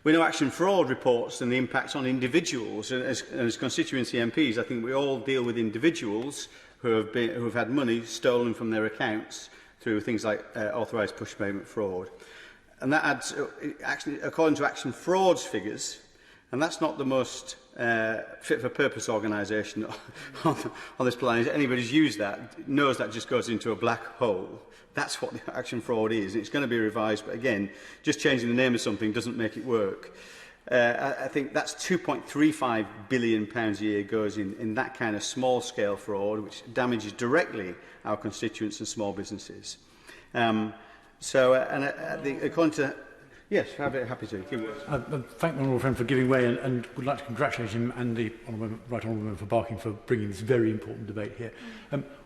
We know Action Fraud reports and the impacts on individuals, and as constituency MPs, I think we all deal with individuals who have had money stolen from their accounts through things like authorised push payment fraud. And that adds, actually, according to Action Fraud's figures, and that's not the most fit-for-purpose organisation on this planet. Anybody who's used that knows that just goes into a black hole. That's what the Action Fraud is. It's going to be revised, but again, just changing the name of something doesn't make it work. I think that's £2.35 billion a year goes in that kind of small-scale fraud, which damages directly our constituents and small businesses. According to... Yes, happy to. Thank my honourable friend for giving way, and would like to congratulate him and the right honourable member for Barking for bringing this very important debate here.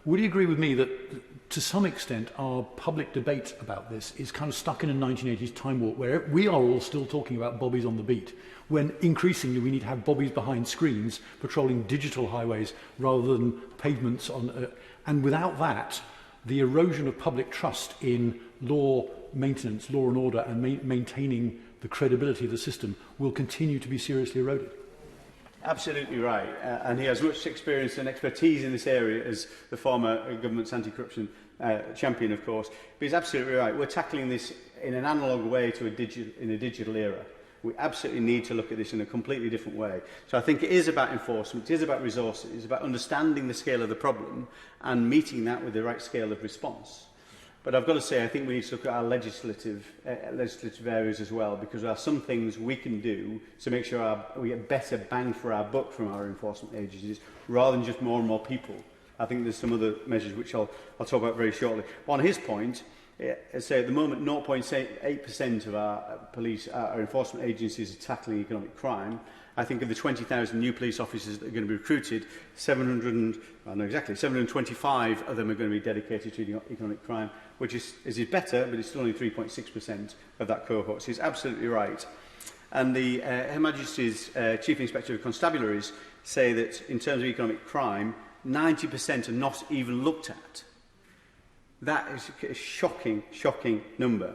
Would he agree with me that, to some extent, our public debate about this is kind of stuck in a 1980s time warp, where we are all still talking about bobbies on the beat, when increasingly we need to have bobbies behind screens patrolling digital highways rather than pavements on, and without that, the erosion of public trust in law maintenance, law and order, and maintaining the credibility of the system will continue to be seriously eroded. Absolutely right, and he has much experience and expertise in this area as the former government's anti-corruption champion, of course. But he's absolutely right. We're tackling this in an analogue way to a digital era. We absolutely need to look at this in a completely different way. So I think it is about enforcement, it is about resources, it is about understanding the scale of the problem and meeting that with the right scale of response. But I've got to say, I think we need to look at our legislative areas as well, because there are some things we can do to make sure we get better bang for our buck from our enforcement agencies, rather than just more and more people. I think there's some other measures which I'll talk about very shortly. On his point, say at the moment 0.8% of our our enforcement agencies are tackling economic crime. I think of the 20,000 new police officers that are going to be recruited, 725 of them are going to be dedicated to economic crime, which is better, but it's still only 3.6% of that cohort. So he's absolutely right. And the Her Majesty's Chief Inspector of Constabularies say that in terms of economic crime, 90% are not even looked at. That is a shocking, shocking number.